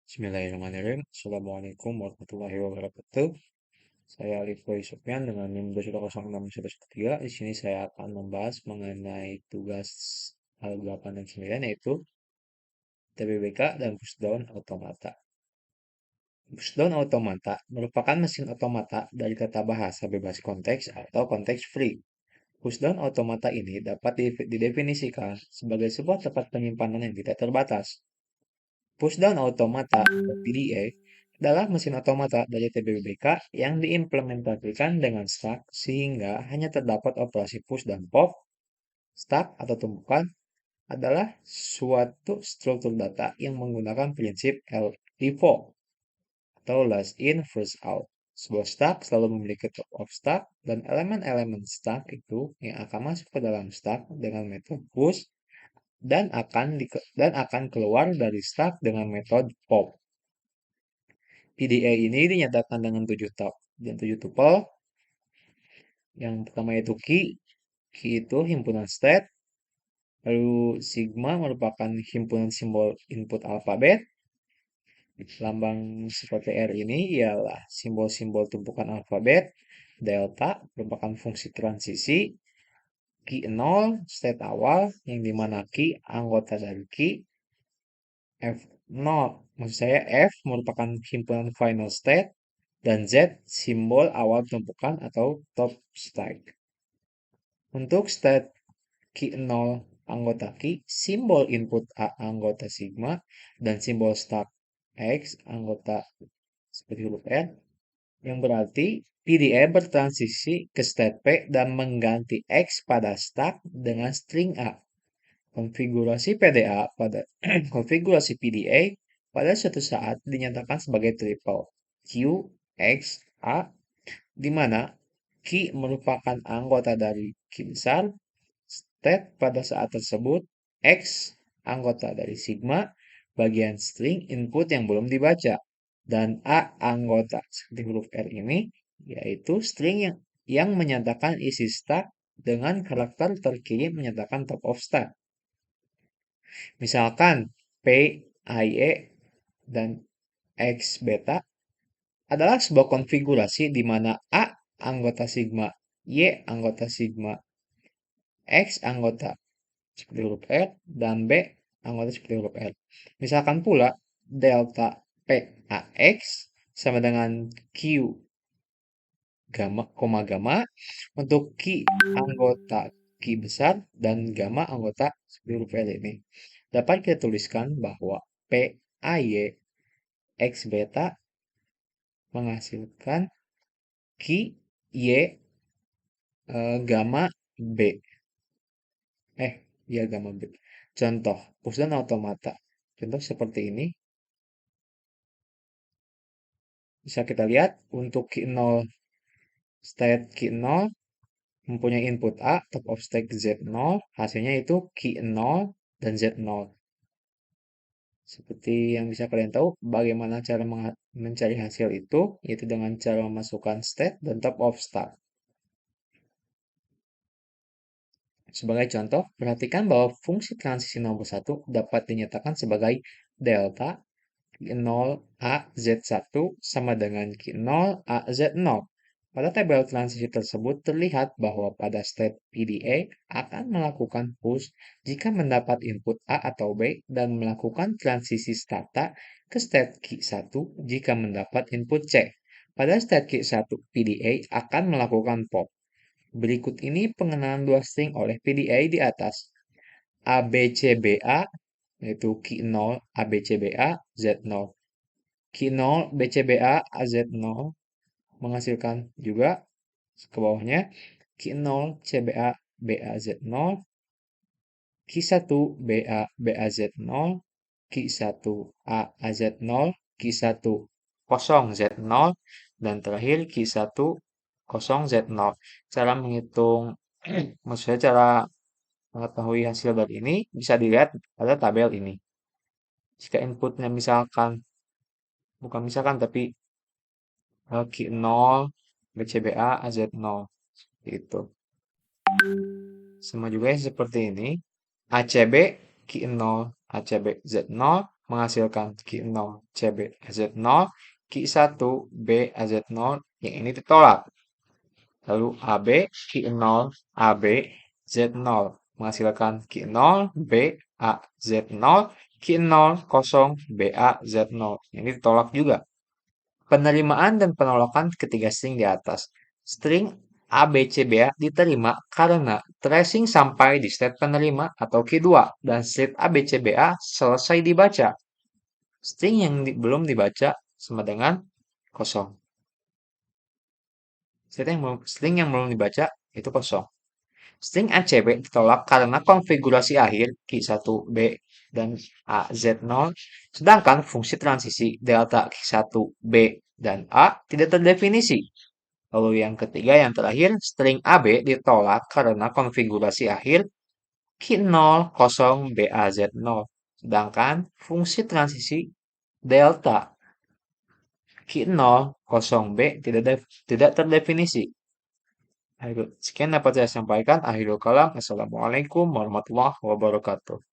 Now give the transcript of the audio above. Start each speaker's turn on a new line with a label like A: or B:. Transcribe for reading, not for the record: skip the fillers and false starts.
A: Bismillahirrahmanirrahim. Assalamualaikum warahmatullahi wabarakatuh. Saya Alifroy Sofyan dengan NIM 2106113. Di sini saya akan membahas mengenai tugas hal 8 dan 9 yaitu TBBK dan pushdown automata. Pushdown automata merupakan mesin otomata dari kata bahasa bebas konteks atau konteks free. Pushdown automata ini dapat didefinisikan sebagai sebuah tempat penyimpanan yang tidak terbatas. Pushdown automata atau PDA adalah mesin otomata dari TBBK yang diimplementasikan dengan stack sehingga hanya terdapat operasi push dan pop. Stack atau tumpukan adalah suatu struktur data yang menggunakan prinsip LIFO atau last in first out. Sebuah stack selalu memiliki top of stack dan elemen-elemen stack itu yang akan masuk ke dalam stack dengan metode push dan akan keluar dari stack dengan metode pop. PDA ini dinyatakan dengan 7 tuple. Yang pertama yaitu key. Key itu himpunan state. Lalu sigma merupakan himpunan simbol input alfabet. Lambang seperti R ini ialah simbol-simbol tumpukan alfabet. Delta merupakan fungsi transisi. Key 0 state awal yang dimana key anggota dari key. F0 maksud saya F merupakan himpunan final state. Dan Z simbol awal tumpukan atau top stack. Untuk state key 0 anggota key, simbol input A anggota sigma, dan simbol stack X anggota seperti huruf R, yang berarti PDA bertransisi ke state P dan mengganti X pada stack dengan string A. Konfigurasi PDA pada konfigurasi PDA pada suatu saat dinyatakan sebagai triple Q, X, A, di mana key merupakan anggota dari key besar, state pada saat tersebut, X anggota dari sigma, bagian string input yang belum dibaca, dan A anggota seperti huruf R ini, yaitu string yang menyatakan isi stack dengan karakter terkiri menyatakan top of stack. Misalkan P, I, E, dan X beta adalah sebuah konfigurasi di mana A anggota sigma, Y anggota sigma, X anggota seperti huruf R, dan B anggota seperti huruf R. Misalkan pula delta PAX sama dengan Q gamma, gamma untuk Q anggota Q besar dan gamma anggota seperti huruf L ini. Dapat kita tuliskan bahwa PAY X beta menghasilkan Q Y gamma B. Ya gamma B. Contoh, pushdown automata. Contoh seperti ini. Bisa kita lihat untuk key 0, state key 0 mempunyai input A, top of stack Z0, hasilnya itu key 0 dan Z0. Seperti yang bisa kalian tahu, bagaimana cara mencari hasil itu, yaitu dengan cara memasukkan state dan top of stack. Sebagai contoh, perhatikan bahwa fungsi transisi nomor 1 dapat dinyatakan sebagai delta Q0AZ1 sama dengan Q0AZ0. Pada tabel transisi tersebut terlihat bahwa pada state PDA akan melakukan push jika mendapat input A atau B dan melakukan transisi stata ke state Q1 jika mendapat input C. Pada state Q1 PDA akan melakukan pop. Berikut ini pengenalan dua string oleh PDA di atas. ABCBA yaitu Q0 ABCBA Z0. Q0 BCBA AZ0 menghasilkan juga ke bawahnya Q0 CBA BAZ0, Q1 BA BAZ0, Q1 A AZ0, Q1 kosong Z0, dan terakhir Q1 kosong Z0. Cara menghitung, maksudnya cara mengetahui hasil dari ini bisa dilihat pada tabel ini. Jika inputnya misalkan, bukan misalkan tapi Q0, BCBA, AZ0. Itu. Sama juga seperti ini. ACB, Q0, ACB, Z0 menghasilkan Q0 CB AZ0, Q1 B AZ0 yang ini ditolak. Lalu AB Q0 AB Z0 menghasilkan Q0 B A Z0, Q0 kosong BA Z0. Ini ditolak juga. Penerimaan dan penolakan ketiga string di atas. String ABCBA diterima karena tracing sampai di state penerima atau Q2 dan state ABCBA selesai dibaca. String yang belum dibaca sama dengan kosong. String yang belum dibaca itu kosong. String ACB ditolak karena konfigurasi akhir Q1B dan AZ0, sedangkan fungsi transisi delta Q1B dan A tidak terdefinisi. Lalu yang ketiga, yang terakhir, string AB ditolak karena konfigurasi akhir Q0, 0, BAZ0, sedangkan fungsi transisi delta Q0, 0, B tidak terdefinisi. Sekian dapat saya sampaikan. Akhirul kalam. Assalamualaikum warahmatullahi wabarakatuh.